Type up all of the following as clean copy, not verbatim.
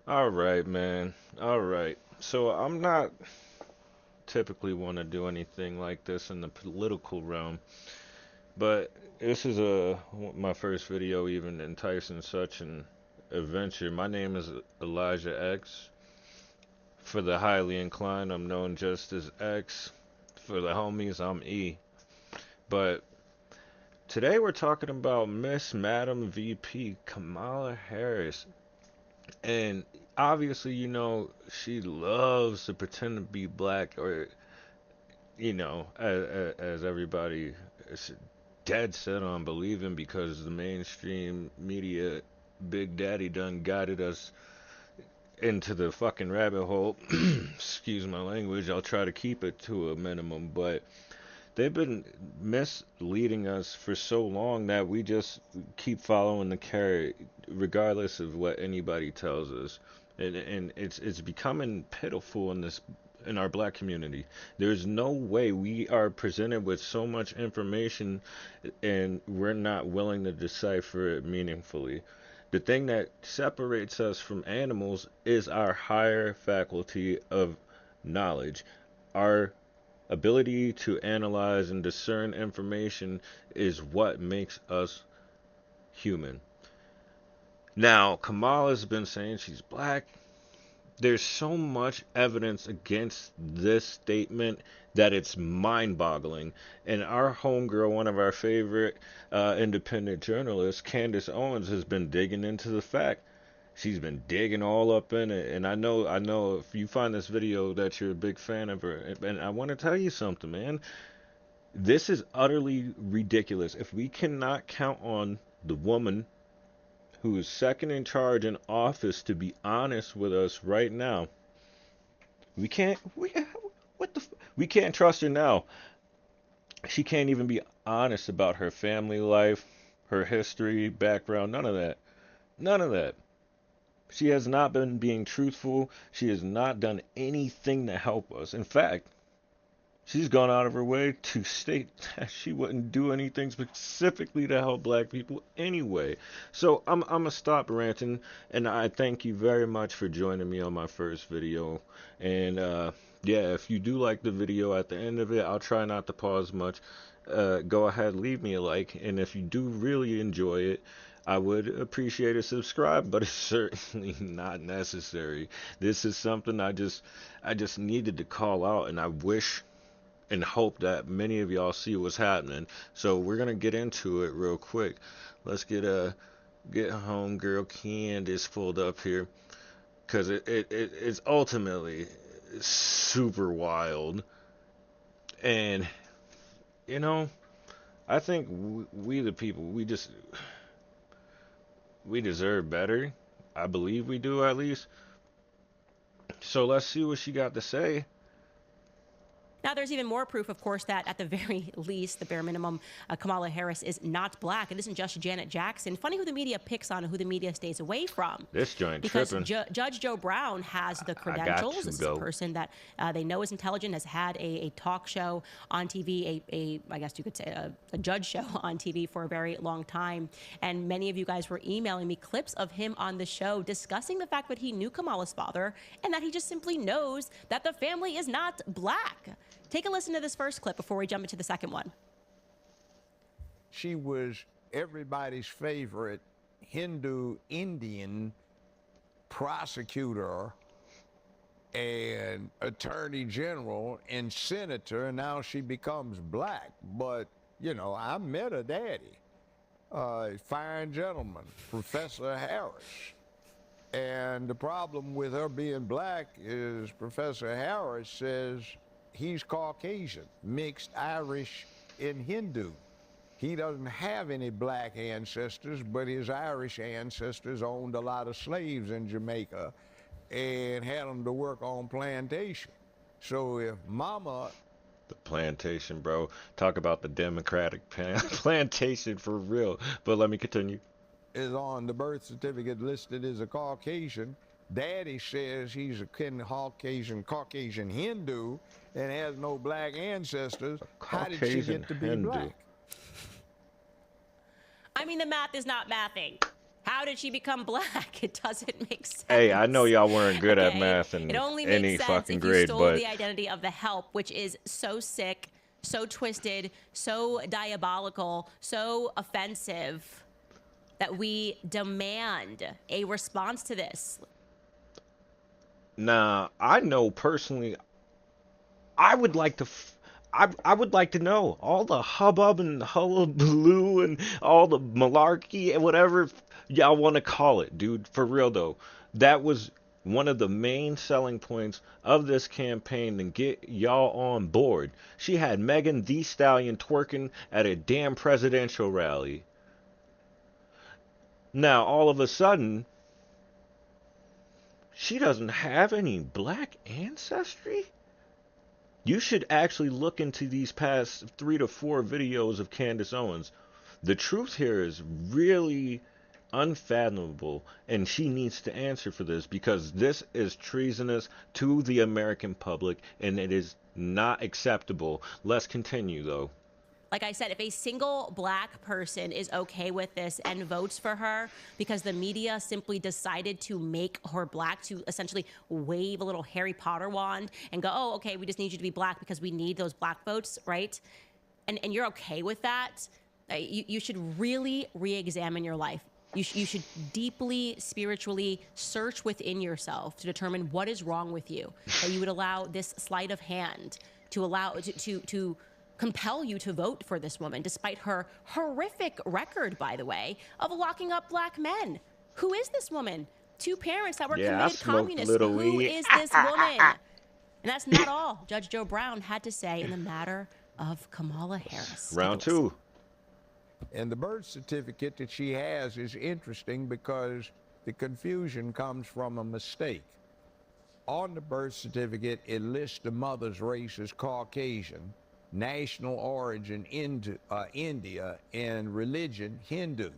All right, man. All right. So I'm not typically want to do anything like this in the political realm, but this is my first video even enticing such an adventure. My name is Elijah X. For the highly inclined, I'm known just as X. For the homies, I'm E. But today we're talking about Miss Madam VP Kamala Harris. And obviously, she loves to pretend to be black, or, as everybody is dead set on believing because the mainstream media, Big Daddy done guided us into the fucking rabbit hole. Excuse my language. I'll try to keep it to a minimum, but they've been misleading us for so long that we just keep following the carrot, regardless of what anybody tells us. And it's becoming pitiful in our black community. There's no way we are presented with so much information and we're not willing to decipher it meaningfully. The thing that separates us from animals is our higher faculty of knowledge. Our ability to analyze and discern information is what makes us human. Now, Kamala's been saying she's black. There's so much evidence against this statement that it's mind boggling. And our homegirl, one of our favorite independent journalists, Candace Owens, has been digging into the fact. She's been digging all up in it, and I know if you find this video that you're a big fan of her. And I want to tell you something, man. This is utterly ridiculous. If we cannot count on the woman who is second in charge in office to be honest with us right now, we can't. What the? We can't trust her now. She can't even be honest about her family life, her history, background, none of that. None of that. She has not been being truthful. She has not done anything to help us. In fact, she's gone out of her way to state that she wouldn't do anything specifically to help black people anyway. So I'm gonna stop ranting, and I thank you very much for joining me on my first video. And yeah, if you do like the video at the end of it, I'll try not to pause much. Go ahead, leave me a like, and if you do really enjoy it, I would appreciate a subscribe, but it's certainly not necessary. This is something I just needed to call out, and I wish and hope that many of y'all see what's happening. So we're gonna get into it real quick. Let's get home girl Candace pulled up here, because it's ultimately super wild. And you know, I think we the people, we deserve better. I believe we do, at least. So let's see what she got to say. Now, there's even more proof, of course, that at the very least, the bare minimum, Kamala Harris is not black. It isn't just Janet Jackson. Funny who the media picks on and who the media stays away from. This joint Because tripping. Judge Joe Brown has the I got credentials. to This is a go. person that they know is intelligent, has had a talk show on TV, I guess you could say a judge show on TV for a very long time. And many of you guys were emailing me clips of him on the show discussing the fact that he knew Kamala's father and that he just simply knows that the family is not black. Take a listen to this first clip before we jump into the second one. She was everybody's favorite Hindu Indian prosecutor and attorney general and senator, and now she becomes black. But, I met her daddy, fine gentleman, Professor Harris. And the problem with her being black is Professor Harris says he's Caucasian, mixed Irish and Hindu. He doesn't have any black ancestors, but his Irish ancestors owned a lot of slaves in Jamaica and had them to work on plantation. So if mama The plantation, bro. Talk about the Democratic plantation for real. But let me continue. is on the birth certificate listed as a Caucasian, daddy says he's a Caucasian Hindu and has no black ancestors, how did she Caucasian get to be Hindu. black? I mean, the math is not mathing. How did she become black? It doesn't make sense. Hey, I know y'all weren't good at Okay? math It in only any makes sense fucking if you grade, stole but the identity of the help, which is so sick, so twisted, so diabolical, so offensive that we demand a response to this. nah, I know personally, I would like to. I would like to know all the hubbub and hullabaloo and all the malarkey and whatever y'all want to call it, dude. For real though, that was one of the main selling points of this campaign to get y'all on board. She had Megan Thee Stallion twerking at a damn presidential rally. Now all of a sudden, she doesn't have any black ancestry? You should actually look into these past 3 to 4 videos of Candace Owens. The truth here is really unfathomable, and she needs to answer for this because this is treasonous to the American public, and it is not acceptable. Let's continue, though. Like I said, if a single black person is okay with this and votes for her because the media simply decided to make her black, to essentially wave a little Harry Potter wand and go, oh, okay, we just need you to be black because we need those black votes, right? And you're okay with that, you should really re-examine your life. You should deeply, spiritually search within yourself to determine what is wrong with you, that you would allow this sleight of hand to allow to compel you to vote for this woman, despite her horrific record, by the way, of locking up black men. Who is this woman? 2 parents that were Yeah, I committed smoked a communists. little Who weed. is this woman? And that's not all Judge Joe Brown had to say in the matter of Kamala Harris. Take a Round listen. 2. And the birth certificate that she has is interesting because the confusion comes from a mistake. On the birth certificate, it lists the mother's race as Caucasian, national origin India, and religion Hindu.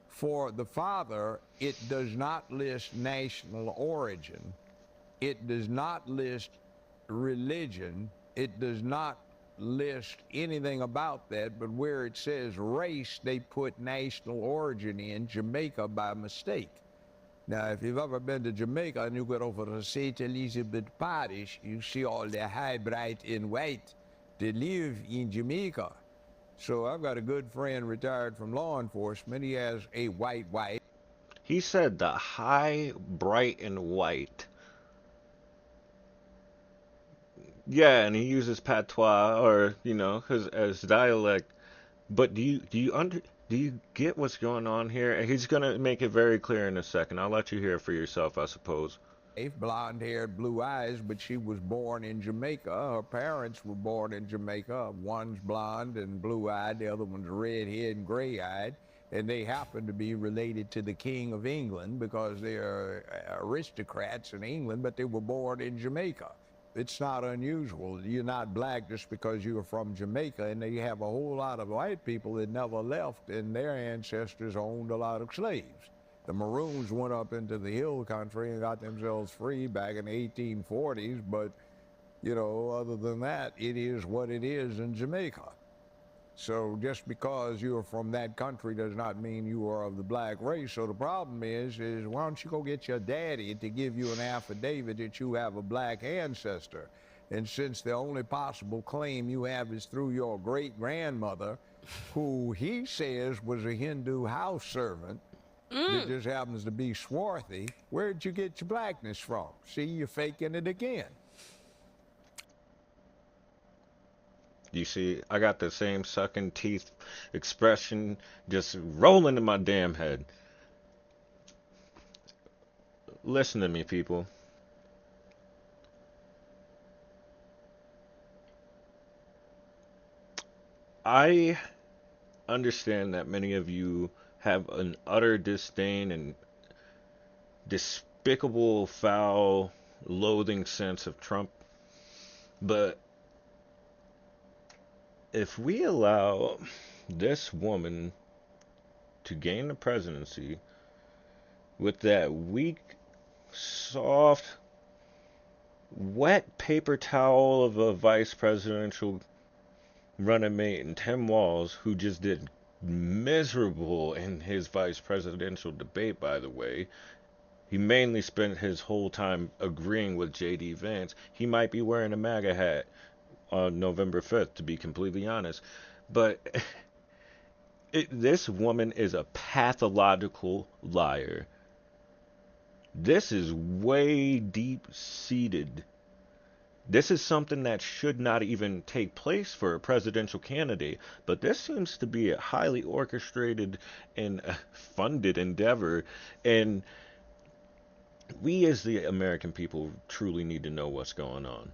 For the father, it does not list national origin. It does not list religion. It does not list anything about that, but where it says race, they put national origin in Jamaica by mistake. Now, if you've ever been to Jamaica and you go over to St. Elizabeth Parish, you see all the high, bright, and white that live in Jamaica. So I've got a good friend retired from law enforcement. He has a white wife. He said the high, bright, and white. Yeah, and he uses patois or his as dialect. But do you get what's going on here? He's gonna make it very clear in a second. I'll let you hear it for yourself, I suppose. Blonde hair, blue eyes, but she was born in Jamaica. Her parents were born in Jamaica. One's blonde and blue eyed, the other one's red haired and gray eyed. And they happen to be related to the King of England because they are aristocrats in England, but they were born in Jamaica. It's not unusual. You're not black just because you're from Jamaica, and you have a whole lot of white people that never left, and their ancestors owned a lot of slaves. The Maroons went up into the hill country and got themselves free back in the 1840s, but, other than that, it is what it is in Jamaica. So just because you're from that country does not mean you are of the black race. So the problem is why don't you go get your daddy to give you an affidavit that you have a black ancestor? And since the only possible claim you have is through your great-grandmother, who he says was a Hindu house servant, that just happens to be swarthy, where'd you get your blackness from? See, you're faking it again. You see, I got the same sucking teeth expression just rolling in my damn head. Listen to me, people. I understand that many of you have an utter disdain and despicable, foul, loathing sense of Trump, but if we allow this woman to gain the presidency with that weak, soft, wet paper towel of a vice presidential running mate and Tim Walz who just did miserable in his vice presidential debate, by the way. He mainly spent his whole time agreeing with J.D. Vance. He might be wearing a MAGA hat on November 5th, to be completely honest. But this woman is a pathological liar. This is way deep seated. This is something that should not even take place for a presidential candidate, but this seems to be a highly orchestrated and funded endeavor. And we, as the American people, truly need to know what's going on.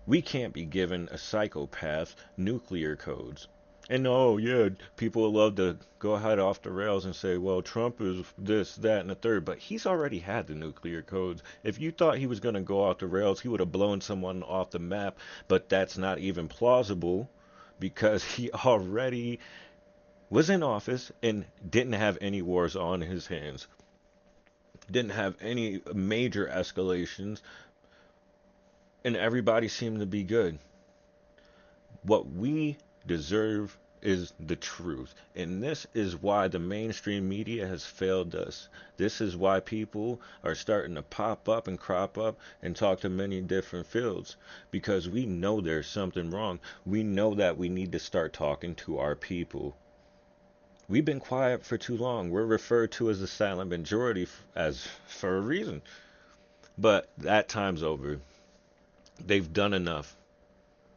We can't be given a psychopath nuclear codes. And oh yeah, people love to go ahead off the rails and say, well, Trump is this, that, and the third, but he's already had the nuclear codes. If you thought he was going to go off the rails, he would have blown someone off the map, but that's not even plausible because he already was in office and didn't have any wars on his hands, didn't have any major escalations, and everybody seemed to be good. What we deserve is the truth. And this is why the mainstream media has failed us. This is why people are starting to pop up and crop up and talk to many different fields. Because we know there's something wrong. We know that we need to start talking to our people. We've been quiet for too long. We're referred to as the silent majority as for a reason. But that time's over. They've done enough.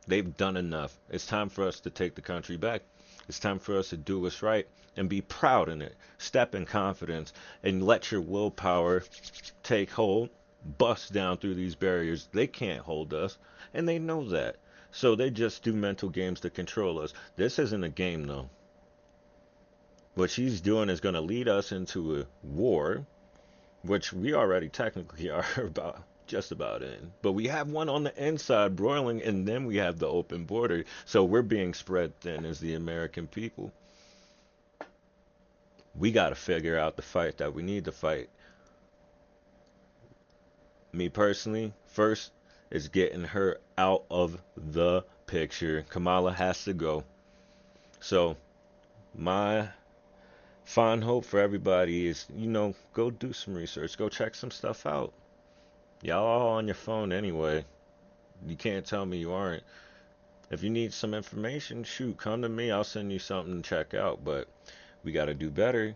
They've done enough. It's time for us to take the country back. It's time for us to do what's right and be proud in it. Step in confidence and let your willpower take hold. Bust down through these barriers. They can't hold us, and they know that. So they just do mental games to control us. This isn't a game, though. What she's doing is going to lead us into a war, which we already technically are about just about in. But we have one on the inside broiling, and then we have the open border. So we're being spread thin as the American people. We got to figure out the fight that we need to fight. Me personally, first is getting her out of the picture. Kamala has to go. So my fond hope for everybody is, go do some research. Go check some stuff out. Y'all all on your phone anyway. You can't tell me you aren't. If you need some information, shoot, come to me. I'll send you something to check out. But we got to do better.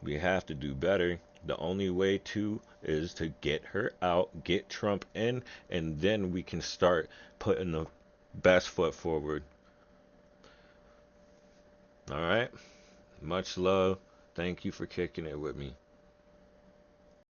We have to do better. The only way to is to get her out, get Trump in, and then we can start putting the best foot forward. All right? Much love. Thank you for kicking it with me.